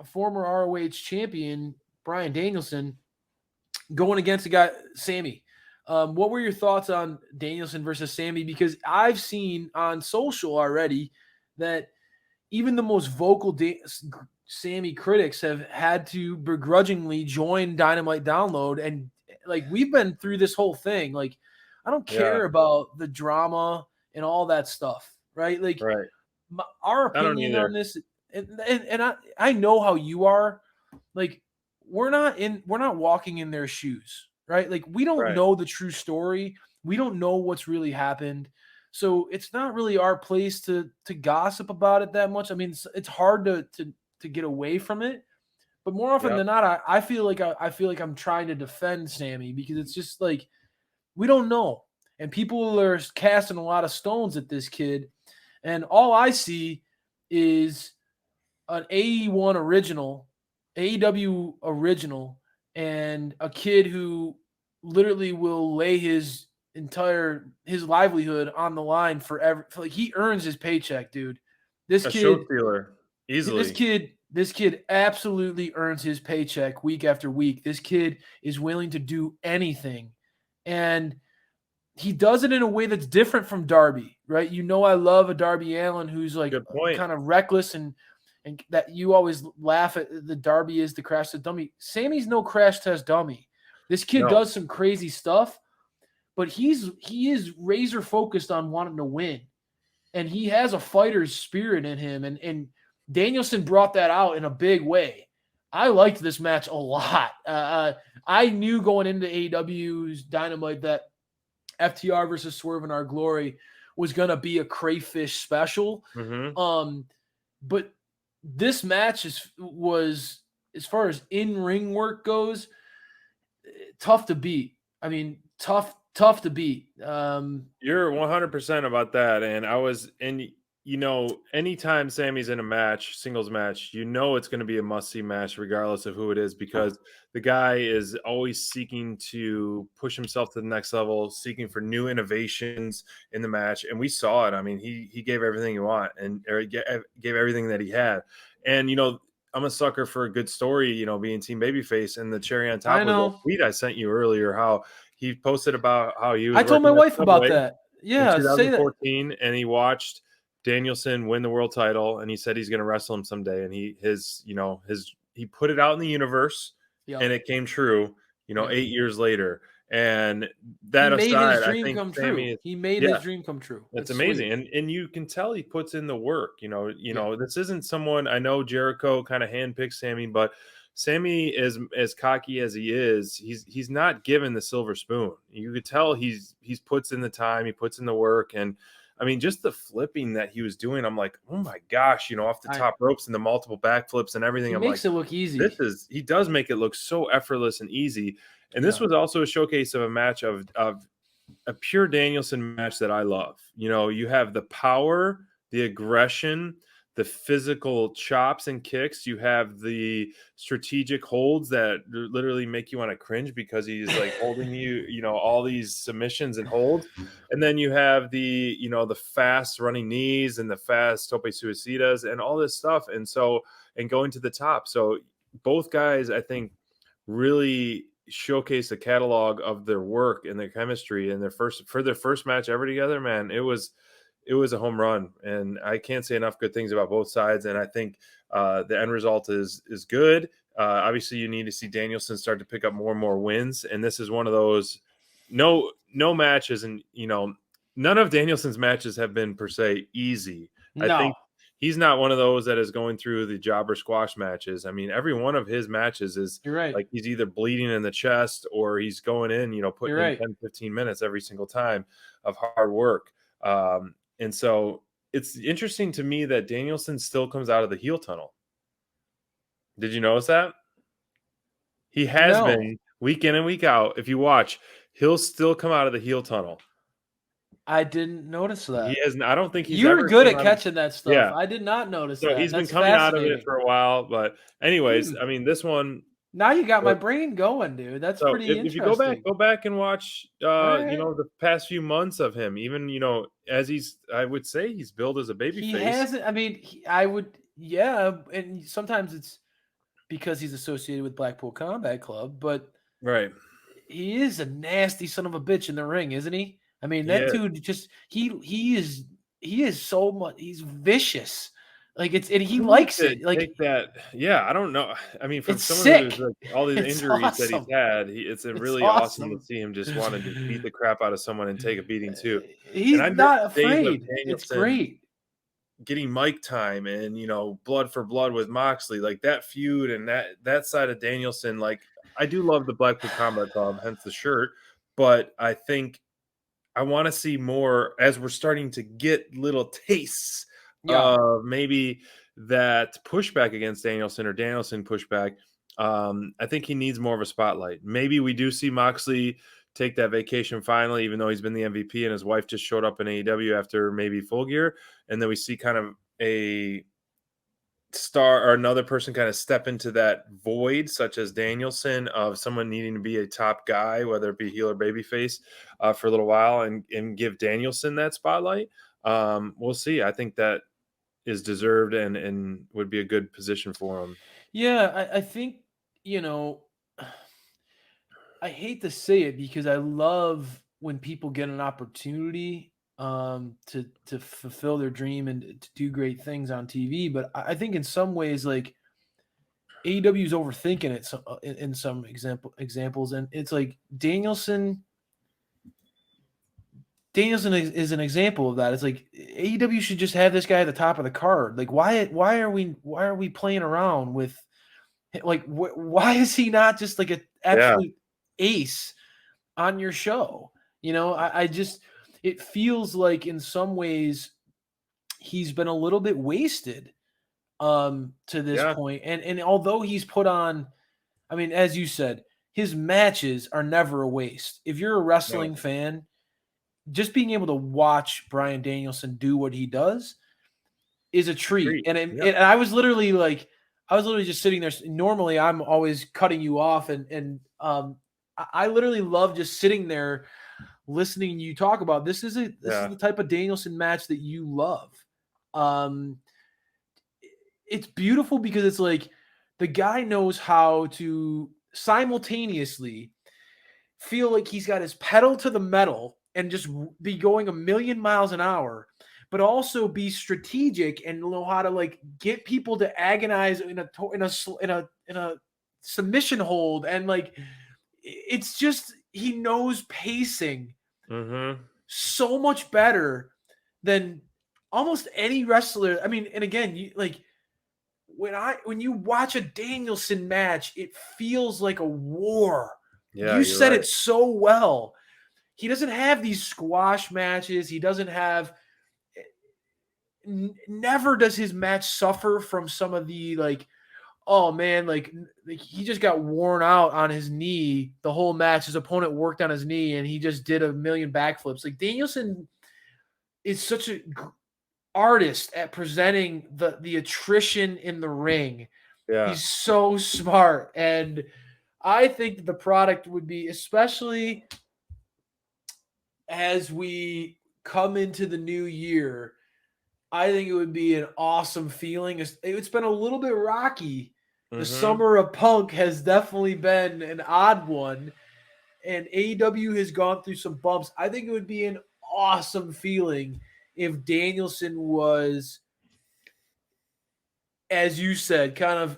former ROH champion, Bryan Danielson, going against a guy, Sammy. What were your thoughts on Danielson versus Sammy? Because I've seen on social already that even the most vocal Sammy critics have had to begrudgingly join Dynamite Download. And like, we've been through this whole thing. Like, I don't care about the drama and all that stuff, right? Like, right. our I don't opinion either. on this, and I know how you are. Like, we're not walking in their shoes, right? Like, we don't Right. know the true story. We don't know what's really happened. So it's not really our place to gossip about it that much. I mean, it's hard to get away from it. But more often Yep. than not, I feel like I'm trying to defend Sammy, because it's just like, we don't know. And people are casting a lot of stones at this kid. And all I see is an AEW original, and a kid who literally will lay his livelihood on the line forever. Like, he earns his paycheck, dude. This A show kid, stealer, this easily. kid, this kid absolutely earns his paycheck week after week. This kid is willing to do anything. And he does it in a way that's different from Darby, right? You know, I love a Darby Allin who's like Good point. kind of reckless, and that you always laugh at. The Darby is the crash test dummy. Sammy's no crash test dummy. This kid does some crazy stuff, but he is razor focused on wanting to win, and he has a fighter's spirit in him, and Danielson brought that out in a big way. I liked this match a lot. I knew going into AEW's Dynamite that FTR versus Swerve in Our Glory was going to be a crayfish special. Mm-hmm. But this match was, as far as in-ring work goes, tough to beat. I mean, tough to beat. You're 100% about that. And anytime Sammy's in a match, singles match, it's going to be a must-see match regardless of who it is, because the guy is always seeking to push himself to the next level, seeking for new innovations in the match. And we saw it. I mean, he gave everything he wanted, and gave everything that he had. And, I'm a sucker for a good story, being Team Babyface, and the cherry on top was that tweet I sent you earlier, how he posted about how he was I told my wife about that. Yeah, in say that. 2014, and he watched Danielson win the world title, and he said he's going to wrestle him someday. And he put it out in the universe, and it came true, 8 years later. And that aside, I think Sammy, he made his dream come true. That's amazing. And you can tell he puts in the work, this isn't someone, I know Jericho kind of handpicked Sammy, but Sammy is as cocky as he is. He's not given the silver spoon. You could tell he's puts in the time, he puts in the work. And I mean, just the flipping that he was doing, I'm like, oh my gosh, off the top ropes and the multiple backflips and everything. He makes it look easy. He does make it look so effortless and easy. And this was also a showcase of a match of a pure Danielson match that I love. You have the power, the aggression, the physical chops and kicks. You have the strategic holds that literally make you want to cringe, because he's like holding you, all these submissions and holds. And then you have the, the fast running knees and the fast tope suicidas and all this stuff. And going to the top. So both guys, I think, really showcase a catalog of their work and their chemistry, and their first match ever together. Man, it was a home run, and I can't say enough good things about both sides. And I think the end result is good. Obviously, you need to see Danielson start to pick up more and more wins, and this is one of those. No matches, and none of Danielson's matches have been per se easy. No. I think he's not one of those that is going through the jobber squash matches. I mean, every one of his matches is like he's either bleeding in the chest or he's going in, putting in 10, 15 minutes every single time of hard work. And so it's interesting to me that Danielson still comes out of the heel tunnel. Did you notice that? He has been week in and week out. If you watch, he'll still come out of the heel tunnel. I didn't notice that. He has. I don't think he's. You're good at catching that stuff. Yeah. I did not notice so that. He's been coming out of it for a while, but anyways, I mean, this one. Now you got my brain going, dude. That's pretty interesting. If you go back and watch, the past few months of him, even as I would say he's billed as a babyface. He hasn't. I mean, I would, yeah, and sometimes it's because he's associated with Blackpool Combat Club, but Right. he is a nasty son of a bitch in the ring, isn't he? I mean, that Yeah. dude just he is so much, he's vicious. Like and he Who likes could it. Like, take that? Yeah, I don't know. I mean, from it's someone who's sick. like all these It's injuries that he's awesome. had, it's It's really awesome to awesome. see him just want to just beat the crap out of someone and take a beating too. And He's I miss not the days of afraid. It's Danielson great. getting mic time and blood for blood with Moxley, like that feud and that side of Danielson. Like I do love the Blackpool Combat Club, hence the shirt, but I think I want to see more as we're starting to get little tastes Yeah. of maybe that pushback against Danielson or Danielson pushback. I think he needs more of a spotlight. Maybe we do see Moxley take that vacation finally, even though he's been the MVP and his wife just showed up in AEW after maybe Full Gear. And then we see kind of a star or another person kind of step into that void, such as Danielson, of someone needing to be a top guy, whether it be heel or babyface, for a little while, and give Danielson that spotlight. We'll see. I think that is deserved and would be a good position for him. Yeah, I think, you know, I hate to say it because I love when people get an opportunity to fulfill their dream and to do great things on TV, but I think in some ways, like, AEW is overthinking it in some examples, and it's like Danielson is an example of that. It's like AEW should just have this guy at the top of the card. Like, why are we playing around with, like, why is he not just like an absolute ace on your show? I just, it feels like in some ways he's been a little bit wasted to this Yeah. point. And although he's put on, I mean, as you said, his matches are never a waste. If you're a No. wrestling fan, just being able to watch Bryan Danielson do what he does is a treat. Agreed. And Yep. I was literally like, I was literally just sitting there. Normally, I'm always cutting you off, and I literally love just sitting there listening to you talk about this. Is the type of Danielson match that you love. It's beautiful because it's like the guy knows how to simultaneously feel like he's got his pedal to the metal and just be going a million miles an hour, but also be strategic and know how to, like, get people to agonize in a submission hold. And, like, it's just, he knows pacing Mm-hmm. so much better than almost any wrestler. I mean, and again, when you watch a Danielson match, it feels like a war. Yeah, You you're said right. it so well. He doesn't have these squash matches. He doesn't have. Never does his match suffer from some of the, like, oh man, like he just got worn out on his knee the whole match. His opponent worked on his knee and he just did a million backflips. Like, Danielson is such a artist at presenting the attrition in the ring. Yeah. He's so smart, and I think that the product would be, especially as we come into the new year, I think it would be an awesome feeling. It's been a little bit rocky. The Mm-hmm. summer of Punk has definitely been an odd one, and AEW has gone through some bumps. I think it would be an awesome feeling if Danielson was, as you said, kind of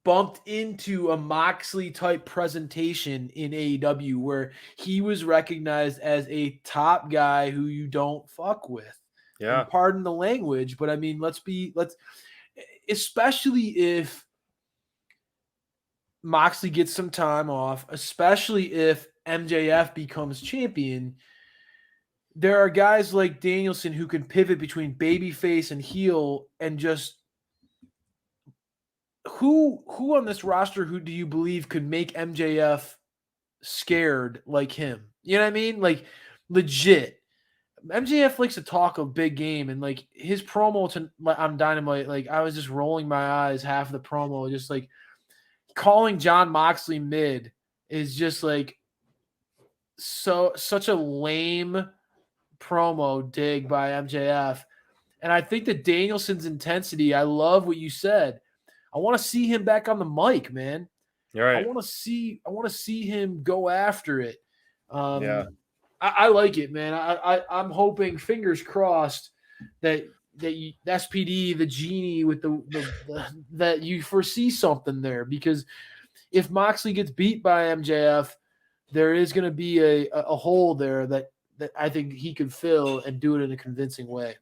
bumped into a Moxley type presentation in AEW where he was recognized as a top guy who you don't fuck with. Yeah. And pardon the language, but I mean, especially if Moxley gets some time off, especially if MJF becomes champion, there are guys like Danielson who can pivot between babyface and heel, and just who on this roster, who do you believe could make MJF scared like him? You know what I mean? Like, legit. MJF likes to talk a big game, and like his promo on Dynamite, like I was just rolling my eyes half the promo, just like calling John Moxley mid is just like such a lame promo dig by MJF. And I think that Danielson's intensity, I love what you said. I want to see him back on the mic, man. You're right. I want to see him go after it. Yeah. I like it, man. I'm hoping, fingers crossed, that SPD, the genie with the that you foresee something there, because if Moxley gets beat by MJF, there is going to be a hole there that I think he could fill and do it in a convincing way.